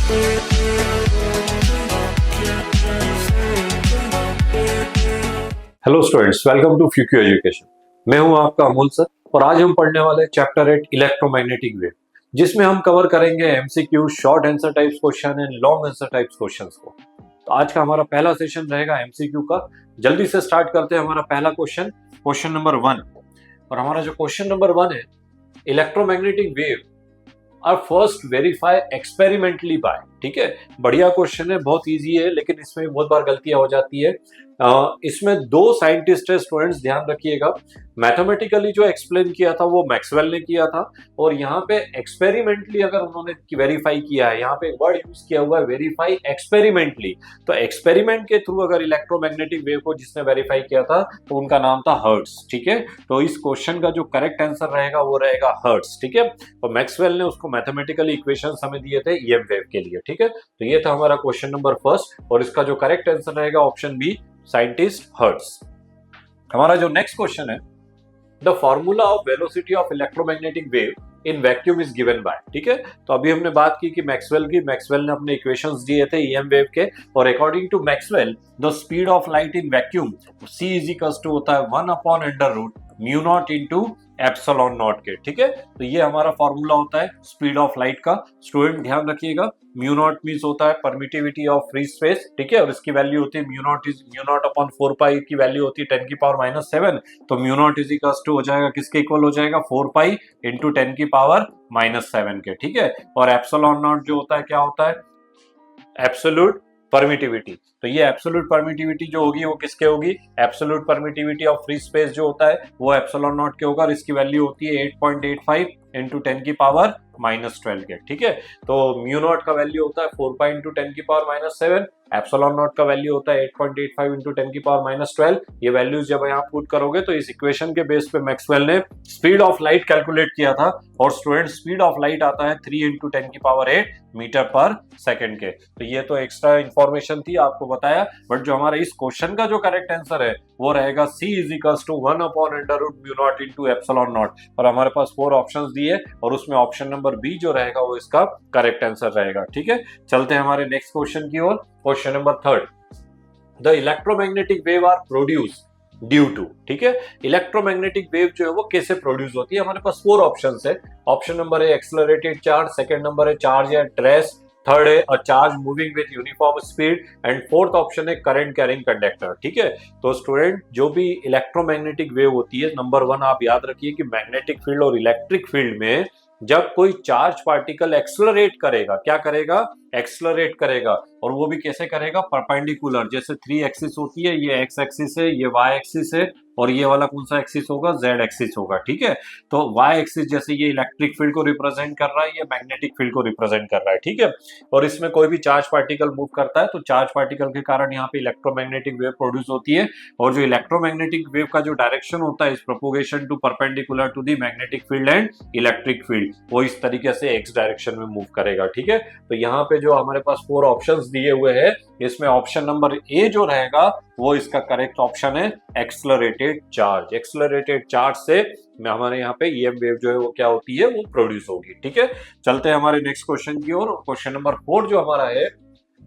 Hello students, welcome to फ्यूक्यू education. मैं हूं आपका अमोल सर और आज हम पढ़ने वाले चैप्टर 8 इलेक्ट्रोमैग्नेटिक वेव, जिसमें हम कवर करेंगे MCQ, short answer types question and long answer types questions को। तो आज का हमारा पहला सेशन रहेगा एमसीक्यू का। जल्दी से स्टार्ट करते हैं हमारा पहला क्वेश्चन, क्वेश्चन नंबर 1। और हमारा जो क्वेश्चन नंबर 1 है, electromagnetic wave are first verify experimentally by. ठीक है, बढ़िया क्वेश्चन है, बहुत इजी है, लेकिन इसमें बहुत बार गलतियां हो जाती है। इसमें दो साइंटिस्ट है स्टूडेंट्स, ध्यान रखिएगा। मैथमेटिकली जो एक्सप्लेन किया था वो मैक्सवेल ने किया था, और यहाँ पे एक्सपेरिमेंटली अगर उन्होंने वेरीफाई किया है, यहाँ पे वर्ड यूज किया हुआ है वेरीफाई एक्सपेरिमेंटली। तो एक्सपेरिमेंट के थ्रू अगर इलेक्ट्रोमैग्नेटिक वेव को जिसने वेरीफाई किया था तो उनका नाम था हर्ट्ज। ठीक है, तो इस क्वेश्चन का जो करेक्ट आंसर रहेगा वो रहेगा हर्ट्ज। ठीक है, तो मैक्सवेल ने उसको मैथमेटिकली इक्वेशंस हमें दिए थे ईएम वेव के लिए। ठीक है, तो ये था हमारा क्वेश्चन नंबर फर्स्ट, और इसका जो करेक्ट आंसर रहेगा ऑप्शन बी, साइंटिस्ट हर्ट्ज। हमारा जो नेक्स्ट क्वेश्चन है, the formula of velocity of electromagnetic wave in vacuum is given bye. ठीक है, तो अभी हमने बात की कि मैक्सवेल ने अपने इक्वेशंस दिए थे ईएम वेव के, और according to Maxwell the speed of light in vacuum c is equals to होता है 1/√μ0 into एप्सिलॉन नॉट के। ठीक है, तो ये हमारा फॉर्मूला होता है स्पीड ऑफ लाइट का। स्टूडेंट ध्यान रखिएगा, म्यू0 मींस होता है परमिटिविटी ऑफ फ्री स्पेस। ठीक है, और इसकी वैल्यू होती है म्यू0 की वैल्यू होती है 10⁻⁻⁷। तो म्यू0 इज इक्वल्स टू हो जाएगा, किसके इक्वल हो जाएगा, 4π इंटू 10⁻⁻⁷ के। ठीक है, और एप्सिलॉन नॉट जो होता है क्या होता है, एब्सोल्यूट परमिटिविटी। तो ये एब्सोल्यूट परमिटिविटी जो होगी वो किसके होगी, absolute permittivity of free space जो होता है वो एप्सिलॉन नॉट के होगा, और इसकी वैल्यू होती है 8.85 इंटू 10⁻⁻12 के। ठीक है, तो म्यू0 का वैल्यू होता है 4π इंटू 10⁻⁻⁷, एप्सिलॉन नॉट का वैल्यू होता है 8.85 इंटू 10⁻⁻12। ये वैल्यूज जब यहाँ पुट करोगे तो इस इक्वेशन के बेस पे मैक्सवेल ने स्पीड ऑफ लाइट कैलकुलेट किया था, और स्टूडेंट स्पीड ऑफ लाइट आता है 3 इंटू 10⁸ मीटर पर सेकेंड के। तो ये तो एक्स्ट्रा इंफॉर्मेशन थी, आपको बताया, बट जो हमारा इस क्वेश्चन का जो करेक्ट आंसर है वो रहेगा c is equals to 1/√μ0 into epsilon naught. और हमारे पास 4 ऑप्शंस दिए, और उसमें ऑप्शन नंबर बी जो रहेगा वो इसका करेक्ट आंसर रहेगा। ठीक है, चलते हैं हमारे नेक्स्ट क्वेश्चन की ओर, question number 3। The electromagnetic wave are produce due to. ठीक है, इलेक्ट्रोमैग्नेटिक वेव जो है वो कैसे प्रोड्यूस होती है, हमारे पास 4 ऑप्शंस है। ऑप्शन नंबर है एक्सेलरेटेड चार्ज, सेकंड नंबर है चार्ज एट रेस्ट, थर्ड है a charge moving with uniform speed, and fourth option है करंट कैरिंग कंडक्टर। ठीक है, तो स्टूडेंट जो भी इलेक्ट्रोमैग्नेटिक वेव होती है, नंबर 1 आप याद रखिए कि मैग्नेटिक फील्ड और इलेक्ट्रिक फील्ड में जब कोई चार्ज पार्टिकल एक्सलरेट करेगा, क्या करेगा, एक्सलरेट करेगा, और वो भी कैसे करेगा, परपेंडिकुलर। जैसे 3 एक्सिस होती है, ये एक्स एक्सिस है, ये वाई एक्सिस है, और ये वाला कौन सा एक्सिस होगा, जेड एक्सिस होगा। ठीक है, तो वाई एक्सिस जैसे ये इलेक्ट्रिक फील्ड को रिप्रेजेंट कर रहा है, ये मैग्नेटिक फील्ड को रिप्रेजेंट कर रहा है। ठीक है, और इसमें कोई भी चार्ज पार्टिकल मूव करता है तो चार्ज पार्टिकल के कारण यहाँ पे इलेक्ट्रोमैग्नेटिक वेव प्रोड्यूस होती है, और जो इलेक्ट्रोमैग्नेटिक वेव का जो डायरेक्शन होता है इस propagation to perpendicular to the magnetic field and electric field, वो इस तरीके से एक्स डायरेक्शन में मूव करेगा। ठीक है, तो यहाँ पे जो हमारे पास 4 ऑप्शंस दिए हुए हैं, इसमें ऑप्शन नंबर ए जो रहेगा वो इसका करेक्ट ऑप्शन है, एक्सेलरेटेड चार्ज। एक्सेलरेटेड चार्ज से हमारे यहाँ पे ईएम वेव जो है वो क्या होती है, वो प्रोड्यूस होगी। ठीक है, चलते हैं हमारे नेक्स्ट क्वेश्चन की ओर। क्वेश्चन नंबर 4 जो हमारा है,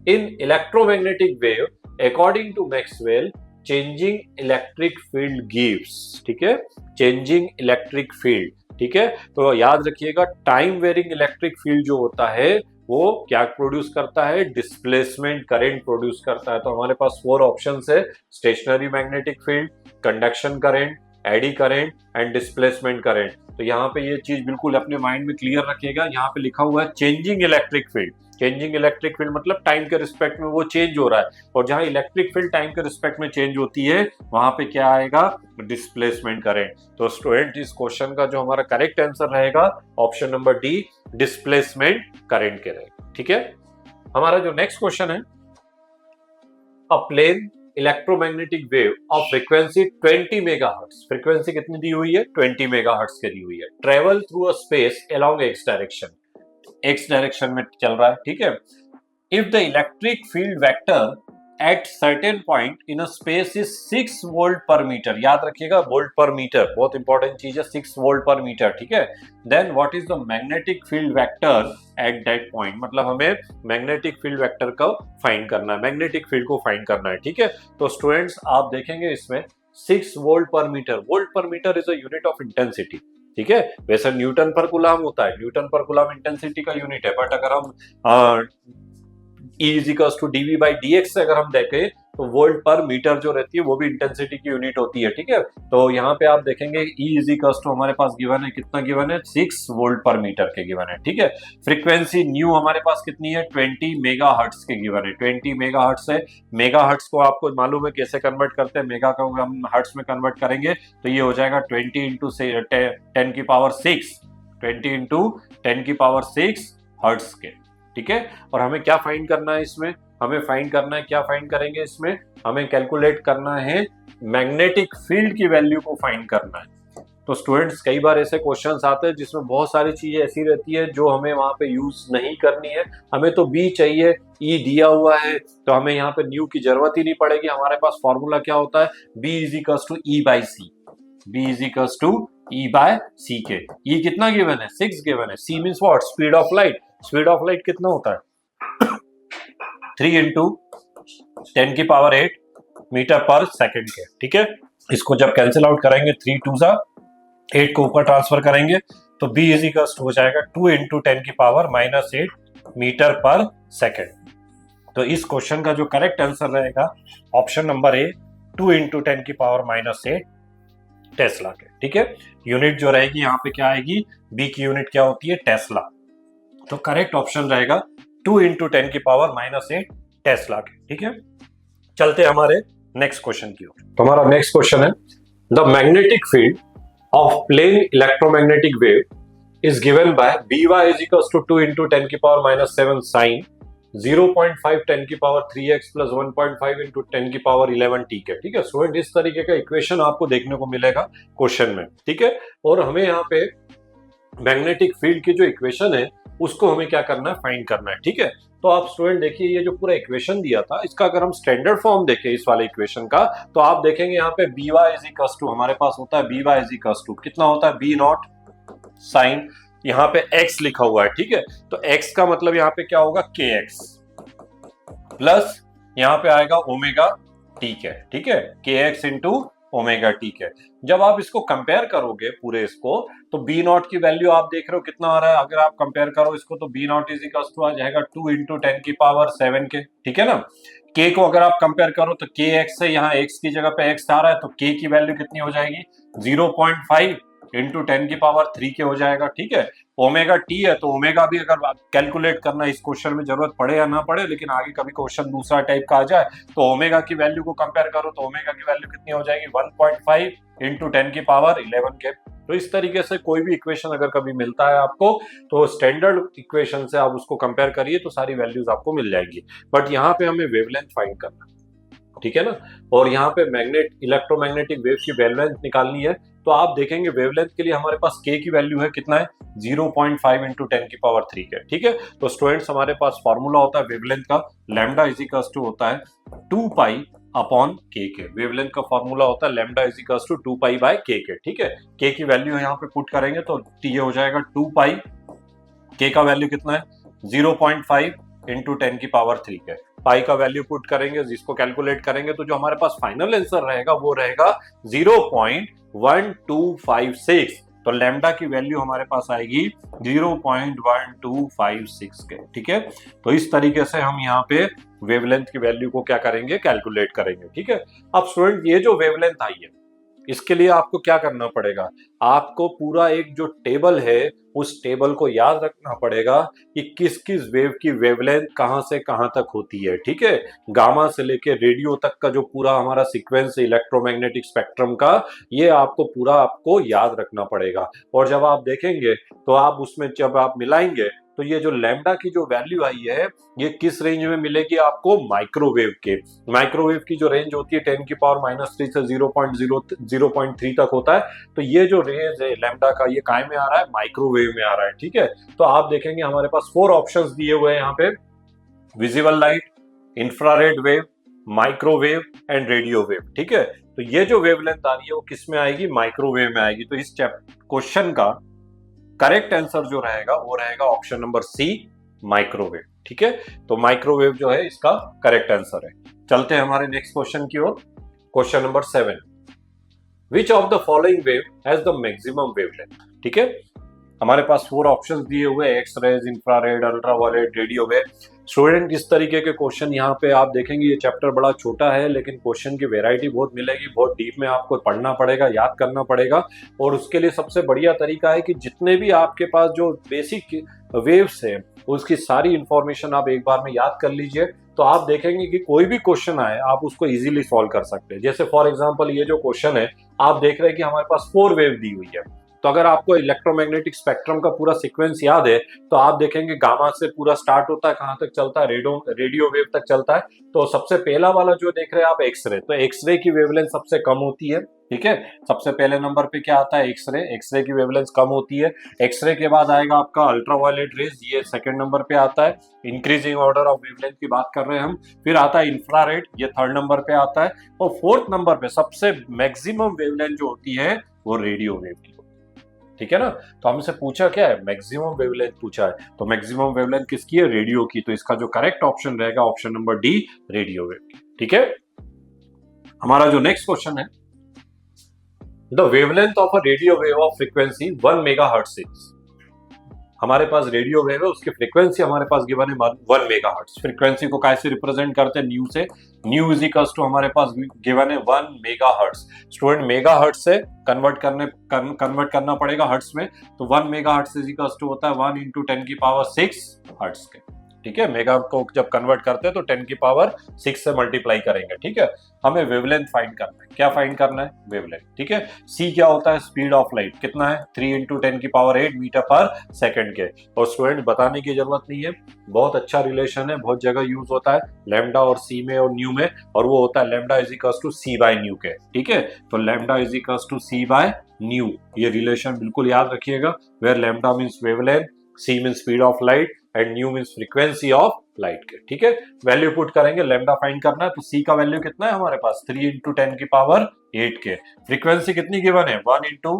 in electromagnetic wave according to Maxwell changing electric field gives. ठीक है, चेंजिंग इलेक्ट्रिक फील्ड। ठीक है, तो याद रखिएगा टाइम वेरिंग इलेक्ट्रिक फील्ड जो होता है वो क्या प्रोड्यूस करता है, डिस्प्लेसमेंट करंट प्रोड्यूस करता है। तो हमारे पास 4 ऑप्शंस है, stationary magnetic field, conduction current, eddy current and displacement current. तो यहाँ पे ये चीज बिल्कुल अपने माइंड में क्लियर रखिएगा, यहाँ पे लिखा हुआ है changing electric field. Changing electric field मतलब टाइम के रिस्पेक्ट में वो चेंज हो रहा है, और जहां इलेक्ट्रिक फील्ड टाइम के रिस्पेक्ट में चेंज होती है वहां पे क्या आएगा, डिस्प्लेसमेंट करंट। तो स्टूडेंट इस क्वेश्चन का जो हमारा करेक्ट आंसर रहेगा option number D, displacement current के रहेगा। ठीक है, हमारा जो नेक्स्ट क्वेश्चन है, a plane electromagnetic wave of frequency 20 megahertz, frequency कितनी दी हुई है, 20 मेगाहर्ट्ज की दी हुई है, travel through a space along x direction, x direction में चल रहा है। ठीक है, if the electric field vector at certain point in a space is 6 volt पर मीटर। याद रखिएगा वोल्ट पर मीटर बहुत इंपॉर्टेंट चीज है, 6 वोल्ट पर मीटर, ठीक है। Then what is the magnetic field vector at that point, मतलब हमें मैग्नेटिक फील्ड वेक्टर को फाइंड करना है, मैग्नेटिक फील्ड को फाइंड करना है, ठीक है। तो स्टूडेंट्स आप देखेंगे इसमें 6 वोल्ट पर metre is a unit of intensity, ठीक है। वैसे न्यूटन पर कूलम होता है, न्यूटन पर कूलम इंटेंसिटी का यूनिट है, बट अगर हम E is equals to dV by dx से अगर हम देखें तो वोल्ट पर मीटर जो रहती है वो भी इंटेंसिटी की यूनिट होती है, ठीक है। तो यहाँ पे आप देखेंगे E इज इक्वल्स टू हमारे पास गिवन है, कितना गिवन है, 6 वोल्ट पर मीटर के गिवन है, ठीक है। फ्रीक्वेंसी न्यू हमारे पास कितनी है, 20 मेगा हर्ट्ज के गिवन है, 20 मेगा हर्ट्ज है। मेगा हर्ट्ज को आपको मालूम है कैसे कन्वर्ट करते हैं, मेगा को हम हर्ट्ज में कन्वर्ट करेंगे तो ये हो जाएगा 20 इंटू 10 की पावर 6, 20 इंटू 10 की पावर 6 हर्ट्ज के, ठीक है। और हमें क्या फाइंड करना है इसमें, हमें फाइंड करना है, क्या फाइंड करेंगे इसमें, हमें कैलकुलेट करना है मैग्नेटिक फील्ड की वैल्यू को फाइंड करना है। तो स्टूडेंट्स कई बार ऐसे क्वेश्चंस आते हैं जिसमें बहुत सारी चीजें ऐसी रहती है जो हमें वहां पे यूज नहीं करनी है, हमें तो बी चाहिए, ई दिया हुआ है तो हमें यहाँ पे न्यू की जरूरत ही नहीं पड़ेगी। हमारे पास फॉर्मूला क्या होता है, B is equals to E by C, B is equals to E by C के। ई कितना गिवन है, 6 गिवन है। C means what, speed of light, speed of light कितना होता है 3 इंटू 10 की पावर 8 मीटर पर सेकेंड के, ठीक है। इसको जब कैंसिल आउट करेंगे 3 2 सा 8 को ऊपर ट्रांसफर करेंगे तो b इज इक्वल्स टू हो जाएगा 2 इंटू 10 की पावर -8 मीटर पर सेकेंड। तो इस क्वेश्चन का जो करेक्ट आंसर रहेगा ऑप्शन नंबर ए, 2 इंटू 10 की पावर -8 टेस्ला के, ठीक है। यूनिट जो रहेगी यहाँ पे क्या आएगी, बी की यूनिट क्या होती है, टेस्ला। तो करेक्ट ऑप्शन रहेगा 2 इंटू 10 की पावर -8 टेस्ला के, ठीक है। चलते हमारे नेक्स्ट क्वेश्चन की ओर। तो हमारा नेक्स्ट क्वेश्चन है, the magnetic field of plane electromagnetic wave is given by By is equals to 2 into 10 की पावर -7 साइन 0.5 10 की पावर 3x प्लस 1.5 इंटू 10 की पावर 11 t के, ठीक है। स्टूडेंट इस तरीके का इक्वेशन आपको देखने को मिलेगा क्वेश्चन में, ठीक है। और हमें यहाँ पे मैग्नेटिक फील्ड की जो इक्वेशन है उसको हमें क्या करना है, फाइंड करना है, ठीक है। तो आप स्टूडेंट देखिए ये जो पूरा इक्वेशन दिया था इसका अगर हम स्टैंडर्ड फॉर्म देखें इस वाले इक्वेशन का तो आप देखेंगे यहाँ पे By इज इक्वल्स टू हमारे पास होता है By इज इक्वल्स टू कितना होता है, B नॉट साइन, यहाँ पे x लिखा हुआ है, ठीक है। तो x का मतलब यहाँ पे क्या होगा, kx प्लस यहाँ पे आएगा ओमेगा टी के, ठीक है, kx इंटू ओमेगा टी के। जब आप इसको कंपेयर करोगे पूरे इसको तो बी नॉट की वैल्यू आप देख रहे हो कितना आ रहा है, अगर आप कंपेयर करो इसको तो B naught is equals to आ जाएगा 2 इंटू 10 की पावर 7 के, ठीक है ना। के को अगर आप कंपेयर करो तो के एक्स से यहाँ एक्स की जगह पे एक्स आ रहा है तो के की वैल्यू कितनी हो जाएगी 0.5 इंटू 10 की पावर 3 के हो जाएगा, ठीक है। ओमेगा टी है तो ओमेगा भी अगर कैलकुलेट करना इस क्वेश्चन में जरूरत पड़े या ना पड़े, लेकिन आगे कभी क्वेश्चन दूसरा टाइप का आ जाए तो ओमेगा की वैल्यू को कंपेयर करो तो ओमेगा की वैल्यू कितनी हो जाएगी 1.5 इंटू 10 की पावर 11 के। तो इस तरीके से कोई भी इक्वेशन अगर कभी मिलता है आपको तो स्टैंडर्ड इक्वेशन से आप उसको कंपेयर करिए तो सारी वैल्यूज आपको मिल जाएंगी। बट यहाँ पे हमें वेवलेंथ फाइंड करना, ठीक है ना। और यहाँ पे इलेक्ट्रोमैग्नेटिक वेव की वेवलेंथ निकालनी है तो आप देखेंगे वेवलेंथ के लिए हमारे पास के की वैल्यू है कितना है 0.5 इंटू 10 की पावर 3 के, ठीक है। तो स्टूडेंट्स हमारे पास फॉर्मूला होता है वेवलेंथ का, लैम्डा इज इक्वल्स टू होता है 2 पाई अपॉन के के। वेवलेंथ का फॉर्मूला होता है lambda is equals to 2 pi by k के, ठीक है। के की वैल्यू यहाँ पे पुट करेंगे तो ये हो जाएगा 2 पाई, के का वैल्यू कितना है 0.5 इंटू 10 की पावर 3 के। पाई का वैल्यू पुट करेंगे जिसको कैलकुलेट करेंगे तो जो हमारे पास फाइनल आंसर रहेगा वो रहेगा 0.1256। तो लैम्डा की वैल्यू हमारे पास आएगी 0.1256 के, ठीक है। तो इस तरीके से हम यहाँ पे वेवलेंथ की वैल्यू को क्या करेंगे, कैलकुलेट करेंगे, ठीक है। अब स्टूडेंट ये जो वेवलेंथ आई है इसके लिए आपको क्या करना पड़ेगा, आपको पूरा एक जो टेबल है उस टेबल को याद रखना पड़ेगा कि किस किस वेव की वेवलेंथ कहां से कहां तक होती है, ठीक है। गामा से लेके रेडियो तक का जो पूरा हमारा सीक्वेंस है इलेक्ट्रोमैग्नेटिक स्पेक्ट्रम का, ये आपको याद रखना पड़ेगा। और जब आप देखेंगे तो आप उसमें जब आप मिलाएंगे तो ये जो लैम्डा की जो वैल्यू आई है ये किस रेंज में मिलेगी आपको, माइक्रोवेव के। माइक्रोवेव की जो रेंज होती है 10 की पावर -3 से 0.3 तक होता है। तो ये जो रेंज है लैम्डा का ये काय में आ रहा है, माइक्रोवेव में आ रहा है, ठीक है। तो आप देखेंगे हमारे पास 4 ऑप्शंस दिए हुए हैं यहाँ पे, visible light, infrared wave, microwave and radio wave. ठीक है, तो ये जो वेवलेंथ आ रही है वो किस में आएगी, माइक्रोवेव में आएगी। तो इस क्वेश्चन का करेक्ट आंसर जो रहेगा वो रहेगा ऑप्शन नंबर सी, माइक्रोवेव। ठीक है, तो माइक्रोवेव जो है इसका करेक्ट आंसर है। चलते हैं हमारे नेक्स्ट क्वेश्चन की ओर। Question number 7, which of the following wave has the maximum wavelength. ठीक है, हमारे पास 4 ऑप्शंस दिए हुए, X rays, infrared, ultraviolet, radio wave. Student इस तरीके के क्वेश्चन यहाँ पे आप देखेंगे, ये चैप्टर बड़ा छोटा है लेकिन क्वेश्चन की वैरायटी बहुत मिलेगी, बहुत डीप में आपको पढ़ना पड़ेगा, याद करना पड़ेगा। और उसके लिए सबसे बढ़िया तरीका है कि जितने भी आपके पास जो बेसिक वेव्स है उसकी सारी इंफॉर्मेशन आप एक बार में याद कर लीजिए, तो आप देखेंगे कि कोई भी क्वेश्चन आए आप उसको इजीली सॉल्व कर सकते हैं। जैसे फॉर एग्जांपल ये जो क्वेश्चन है, आप देख रहे हैं कि हमारे पास 4 वेव दी हुई है, तो अगर आपको इलेक्ट्रोमैग्नेटिक स्पेक्ट्रम का पूरा सीक्वेंस याद है तो आप देखेंगे गामा से पूरा स्टार्ट होता है, कहां तक चलता है, रेडियो वेव तक चलता है। तो सबसे पहला वाला जो देख रहे हैं आप एक्सरे, तो एक्सरे की वेवलेंथ सबसे कम होती है। ठीक है, सबसे पहले नंबर पे क्या आता है, एक्सरे, एक्सरे की वेवलेंथ कम होती है। एक्सरे के बाद आएगा आपका अल्ट्रावायलेट रेज, ये सेकंड नंबर पे आता है, इंक्रीजिंग ऑर्डर ऑफ वेवलेंथ की बात कर रहे हैं हम। फिर आता है इंफ्रारेड, ये थर्ड नंबर पे आता है। और फोर्थ नंबर पे सबसे मैक्सिमम वेवलेंथ जो होती है वो रेडियो वेव की। ठीक है ना, तो हमसे पूछा क्या है, मैक्सिमम वेवलेंथ पूछा है, तो मैक्सिमम वेवलेंथ किसकी है, रेडियो की। तो इसका जो करेक्ट ऑप्शन रहेगा option number D, radio wave की। ठीक है, हमारा जो नेक्स्ट क्वेश्चन है, the wavelength of a radio wave of frequency 1 megahertz is. हमारे पास रेडियो वेव है, उसकी फ्रीक्वेंसी हमारे पास गिवन है 1 मेगाहर्ट्ज। फ्रीक्वेंसी को कैसे रिप्रेजेंट करते हैं, न्यू से, न्यू इज इक्वल्स टू हमारे पास गिवन है 1 मेगाहर्ट्ज। स्टूडेंट मेगाहर्ट्ज से कन्वर्ट करना पड़ेगा हर्ट्ज में, तो 1 मेगाहर्ट्ज इज इक्वल्स टू होता है 1 इंटू 10 की पावर 6 हर्ट्ज के। ठीक है, मेगा को जब कन्वर्ट करते हैं तो 10 की पावर 6 से मल्टीप्लाई करेंगे। ठीक है, हमें वेवलेंथ फाइंड करना है, क्या फाइंड करना है, वेवलेंथ। ठीक है, सी क्या होता है, स्पीड ऑफ लाइट, कितना है 3 इंटू 10 की पावर 8 मीटर पर सेकंड के। और स्टूडेंट बताने की जरूरत नहीं है, बहुत अच्छा रिलेशन है, बहुत जगह यूज होता है लैम्डा और सी में और न्यू में, और वो होता है lambda is equals to C by nu के। ठीक है, तो lambda is equals to C by nu, ये रिलेशन बिल्कुल याद रखिएगा, where lambda means wavelength, c means speed of light and nu means frequency of light के। ठीक है, वैल्यू पुट करेंगे, लैम्डा फाइंड करना है, तो सी का वैल्यू कितना है हमारे पास 3 इंटू 10 की पावर 8 के। फ्रीक्वेंसी कितनी गिवन है 1 इंटू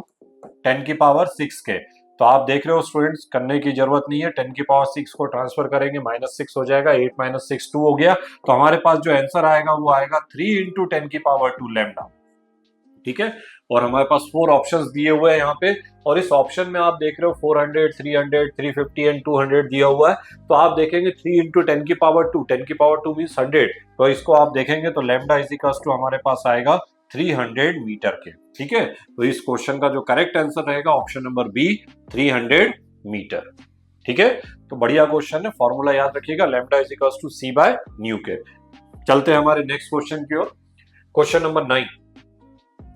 10 की पावर 6 के। तो आप देख रहे हो स्टूडेंट्स, करने की जरूरत नहीं है, 10 की पावर 6 को ट्रांसफर करेंगे, -6 हो जाएगा, 8 माइनस 6 2 हो गया। तो हमारे पास जो आंसर आएगा वो आएगा 3 इंटू 10 की पावर 2 लैम्डा। ठीक है, और हमारे पास 4 ऑप्शंस दिए हुए हैं यहाँ पे, और इस ऑप्शन में आप देख रहे हो 400, 300, 350 एंड 200 दिया हुआ है। तो आप देखेंगे 3 इंटू 10 की पावर 2, 10 की पावर 2 मींस 100, तो इसको आप देखेंगे तो लैम्डा इज इक्वल्स टू हमारे पास आएगा 300 मीटर के। ठीक है, तो इस क्वेश्चन का जो करेक्ट आंसर रहेगा ऑप्शन नंबर बी, 300 मीटर। ठीक है, तो बढ़िया क्वेश्चन है, फॉर्मूला याद रखिएगा, lambda is equals to C by nu के। चलते हैं हमारे नेक्स्ट क्वेश्चन की ओर। Question number 9,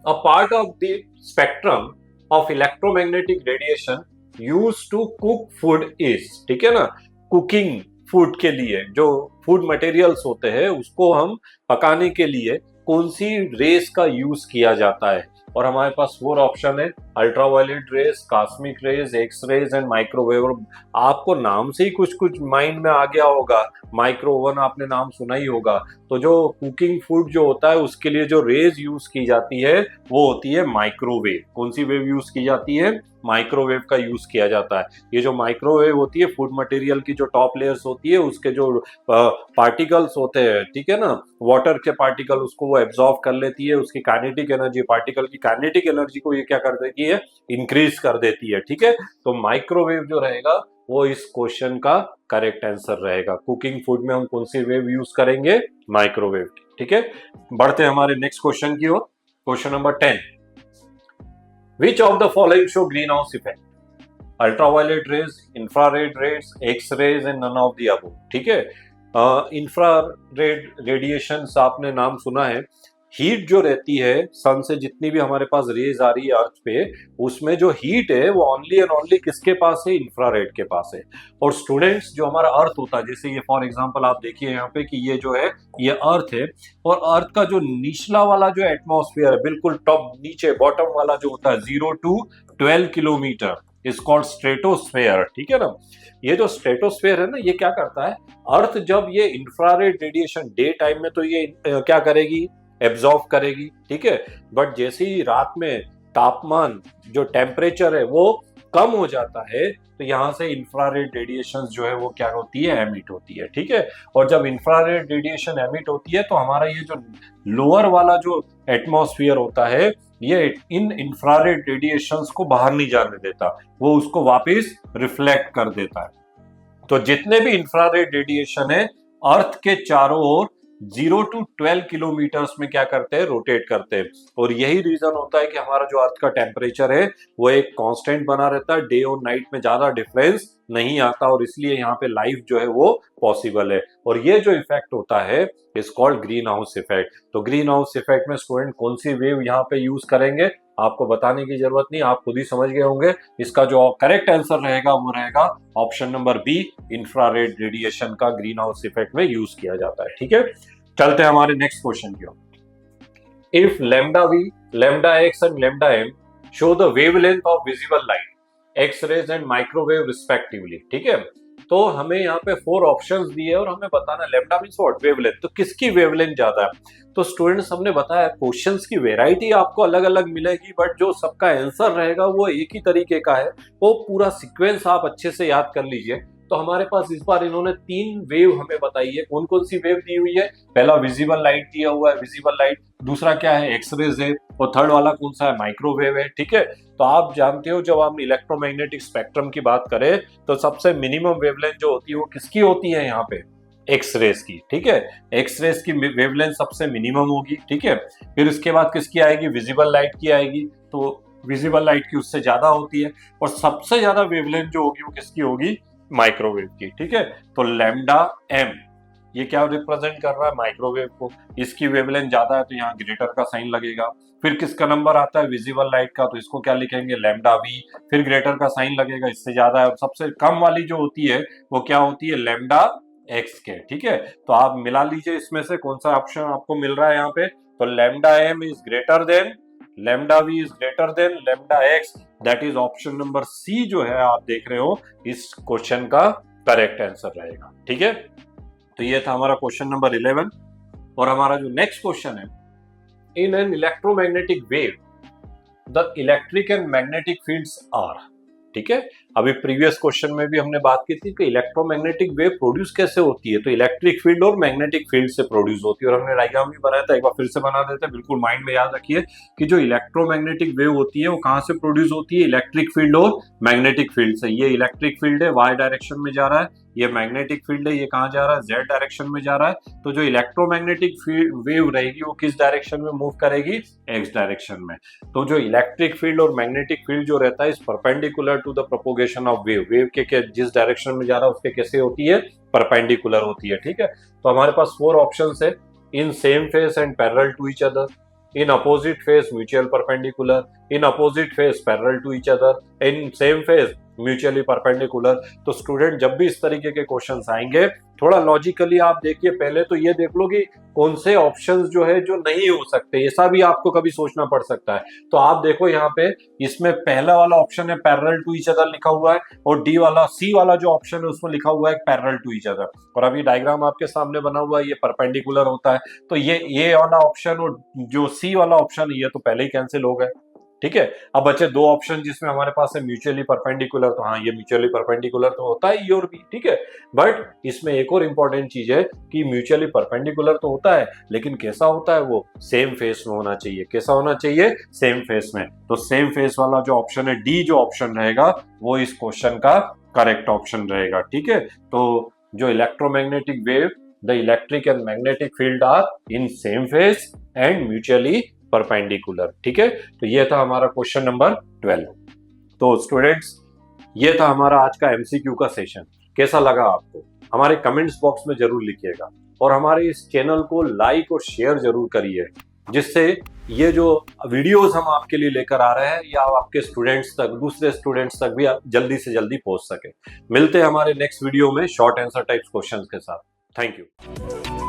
a part of the spectrum of electromagnetic radiation used to cook food is। ठीक है ना, कुकिंग फूड के लिए जो फूड मटेरियल्स होते हैं उसको हम पकाने के लिए कौन सी रेस का यूज किया जाता है। और हमारे पास 4 ऑप्शन है, ultraviolet rays, cosmic rays, X rays and microwave. आपको नाम से ही कुछ कुछ माइंड में आ गया होगा, माइक्रो ओवन आपने नाम सुना ही होगा। तो जो कुकिंग फूड जो होता है उसके लिए जो रेज यूज की जाती है वो होती है माइक्रोवेव। कौन सी वेव यूज की जाती है, माइक्रोवेव का यूज किया जाता है। ये जो माइक्रोवेव होती है, फूड मटेरियल की जो टॉप लेयर्स होती है उसके जो पार्टिकल्स होते हैं, ठीक है ना, वाटर के पार्टिकल, उसको वो एब्जॉर्ब कर लेती है, उसकी काइनेटिक एनर्जी, पार्टिकल की काइनेटिक एनर्जी को ये क्या कर देती है, इंक्रीज कर देती है। ठीक है, तो माइक्रोवेव जो रहेगा वो इस क्वेश्चन का करेक्ट आंसर रहेगा। कुकिंग फूड में हम कौन सी वेव यूज करेंगे, माइक्रोवेव की। ठीक है, बढ़ते हैं हमारे नेक्स्ट क्वेश्चन की ओर। Question number 10, Which of the following show greenhouse effect? Ultraviolet rays, infrared rays, X-rays and none of the above। ठीक है, इंफ्रारेड रेडिएशन आपने नाम सुना है। हीट जो रहती है सन से, जितनी भी हमारे पास रेज आ रही है अर्थ पे, उसमें जो हीट है वो ओनली एंड ओनली किसके पास है, इंफ्रारेड के पास है। और स्टूडेंट्स, जो हमारा अर्थ होता है, जैसे ये फॉर एग्जांपल आप देखिए यहाँ पे कि ये जो है ये अर्थ है, और अर्थ का जो निचला वाला जो एटमॉस्फेयर है, बिल्कुल टॉप नीचे बॉटम वाला जो होता है 0 to 12 kilometre, is called stratosphere, ठीक है ना। ये जो स्ट्रेटोस्फेयर है ना, ये क्या करता है, अर्थ जब ये इंफ्रारेड रेडिएशन डे टाइम में तो ये क्या करेगी, एब्जॉर्ब करेगी, ठीक है। बट जैसे ही रात में तापमान जो टेम्परेचर है वो कम हो जाता है, तो यहाँ से इंफ्रारेड रेडिएशन जो है वो क्या होती है, एमिट होती है, ठीक है। और जब इंफ्रारेड रेडिएशन एमिट होती है तो हमारा ये जो लोअर वाला जो एटमॉस्फेयर होता है, ये इन इंफ्रारेड रेडिएशंस को बाहर नहीं जाने देता, वो उसको वापस रिफ्लेक्ट कर देता है। तो जितने भी इंफ्रारेड रेडिएशन है अर्थ के चारों ओर 0 to 12 किलोमीटर्स में क्या करते हैं, रोटेट करते हैं। और यही रीजन होता है कि हमारा जो अर्थ का टेम्परेचर है वो एक कांस्टेंट बना रहता है, डे और नाइट में ज्यादा डिफरेंस नहीं आता, और इसलिए यहाँ पे लाइफ जो है वो पॉसिबल है। और ये जो इफेक्ट होता है is called green house effect. तो ग्रीन हाउस इफेक्ट में स्टूडेंट कौन सी वेव यहाँ पे यूज करेंगे, आपको बताने की जरूरत नहीं, आप खुद ही समझ गए होंगे। इसका जो करेक्ट आंसर रहेगा वो रहेगा option number B, infrared radiation का ग्रीन हाउस इफेक्ट में यूज किया जाता है, ठीक है। चलते हैं हमारे नेक्स्ट क्वेश्चन की ओर। If lambda V, lambda X and lambda M show the wavelength of visible light, X rays and microwave respectively, ठीक है। तो हमें यहाँ पे 4 ऑप्शंस दिए और हमें बताना लैम्डा मींस व्हाट, वेवलेंथ। तो किसकी वेवलेंथ ज्यादा है, तो स्टूडेंट्स हमने बताया क्वेश्चंस की वेराइटी आपको अलग अलग मिलेगी, बट जो सबका आंसर रहेगा वो एक ही तरीके का है। वो पूरा सीक्वेंस आप अच्छे से याद कर लीजिए। तो हमारे पास इस बार इन्होंने 3 वेव हमें बताई है। कौन कौन सी वेव दी हुई है, पहला विजिबल लाइट दिया हुआ है, विजिबल लाइट, दूसरा क्या है, एक्सरेज है, और थर्ड वाला कौन सा है, माइक्रोवेव है, ठीक है। तो आप जानते हो जब हम इलेक्ट्रोमैग्नेटिक स्पेक्ट्रम की बात करें तो सबसे मिनिमम वेवलेंथ जो होती है वो किसकी होती है, यहाँ पे एक्सरेज की, ठीक है। एक्सरेज की वेवलेंथ सबसे मिनिमम होगी, ठीक है। फिर उसके बाद किसकी आएगी, विजिबल लाइट की आएगी, तो विजिबल लाइट की उससे ज्यादा होती है। और सबसे ज्यादा वेवलेंथ जो होगी वो किसकी होगी, माइक्रोवेव की, ठीक है। तो लैम्डा एम ये क्या रिप्रेजेंट कर रहा है, माइक्रोवेव को, इसकी वेवलेंथ ज्यादा है तो यहाँ ग्रेटर का साइन लगेगा। फिर किसका नंबर आता है, विजिबल लाइट का, तो इसको क्या लिखेंगे, लैम्डा वी, फिर ग्रेटर का साइन लगेगा, इससे ज्यादा है। और सबसे कम वाली जो होती है वो क्या होती है, लैम्डा एक्स के, ठीक है। तो आप मिला लीजिए इसमें से कौन सा ऑप्शन आपको मिल रहा है यहाँ पे। तो lambda m is greater than lambda v is greater than lambda x, that is option number C जो है आप देख रहे हो इस क्वेश्चन का करेक्ट आंसर रहेगा, ठीक है। तो ये था हमारा क्वेश्चन नंबर 11। और हमारा जो नेक्स्ट क्वेश्चन है, in an electromagnetic wave the electric and magnetic fields are, ठीक है। अभी प्रीवियस क्वेश्चन में भी हमने बात की थी कि इलेक्ट्रोमैग्नेटिक वेव प्रोड्यूस कैसे होती है, तो इलेक्ट्रिक फील्ड और मैग्नेटिक फील्ड से प्रोड्यूस होती है। और हमने डायग्राम भी बनाया था, एक बार फिर से बना देते हैं, बिल्कुल माइंड में याद रखिए कि जो इलेक्ट्रोमैग्नेटिक वेव होती है वो कहाँ से प्रोड्यूस होती है, इलेक्ट्रिक फील्ड और मैग्नेटिक फील्ड से। ये इलेक्ट्रिक फील्ड है, वाई डायरेक्शन में जा रहा है, ये मैग्नेटिक फील्ड है, ये कहाँ जा रहा है, जेड डायरेक्शन में जा रहा है। तो जो इलेक्ट्रोमैग्नेटिक वेव रहेगी वो किस डायरेक्शन में मूव करेगी, एक्स डायरेक्शन में। तो जो इलेक्ट्रिक फील्ड और मैग्नेटिक फील्ड जो रहता है is perpendicular to the propagation of wave, wave के जिस डायरेक्शन में जा रहा है उसके कैसे होती है, परपेंडिकुलर होती है, ठीक है। तो हमारे पास 4 ऑप्शंस है, in same phase and parallel to each other, in opposite phase mutual perpendicular, in opposite phase parallel to each other, in same phase mutually perpendicular. तो स्टूडेंट जब भी इस तरीके के क्वेश्चंस आएंगे थोड़ा लॉजिकली आप देखिए, पहले तो ये देख लो कि कौन से ऑप्शंस जो है जो नहीं हो सकते, ऐसा भी आपको कभी सोचना पड़ सकता है। तो आप देखो यहाँ पे इसमें पहला वाला ऑप्शन है पैरेलल टू ईच अदर लिखा हुआ है, और डी वाला सी वाला जो ऑप्शन है उसमें लिखा हुआ है पैरेलल टू ईच अदर। और अभी डायग्राम आपके सामने बना हुआ है, ये परपेंडिकुलर होता है। तो ये वाला ऑप्शन और जो सी वाला ऑप्शन है ये तो पहले ही कैंसिल हो गए, ठीक है। अब बचे 2 ऑप्शन जिसमें हमारे पास है म्यूचुअली परपेंडिकुलर, तो हाँ ये म्यूचुअली परपेंडिकुलर तो होता है ये और भी, ठीक है। बट इसमें एक और इंपॉर्टेंट चीज है कि म्यूचुअली परपेंडिकुलर तो होता है लेकिन कैसा होता है, वो सेम फेस में होना चाहिए। कैसा होना चाहिए, सेम फेस में। तो सेम फेस वाला जो ऑप्शन है, डी जो ऑप्शन रहेगा वो इस क्वेश्चन का करेक्ट ऑप्शन रहेगा, ठीक है। तो जो electromagnetic wave, the electric and magnetic field are in same phase and mutually perpendicular, ठीक है। तो ये था हमारा क्वेश्चन नंबर 12। तो स्टूडेंट्स ये था हमारा आज का एमसीक्यू का सेशन। कैसा लगा आपको, हमारे कमेंट्स बॉक्स में जरूर लिखिएगा, और हमारे इस चैनल को लाइक और शेयर जरूर करिए, जिससे ये जो वीडियोस हम आपके लिए लेकर आ रहे हैं या आपके स्टूडेंट्स तक, दूसरे स्टूडेंट्स तक भी जल्दी से जल्दी पहुंच सके। मिलते हैं हमारे नेक्स्ट वीडियो में शॉर्ट आंसर टाइप्स क्वेश्चंस के साथ। Thank you.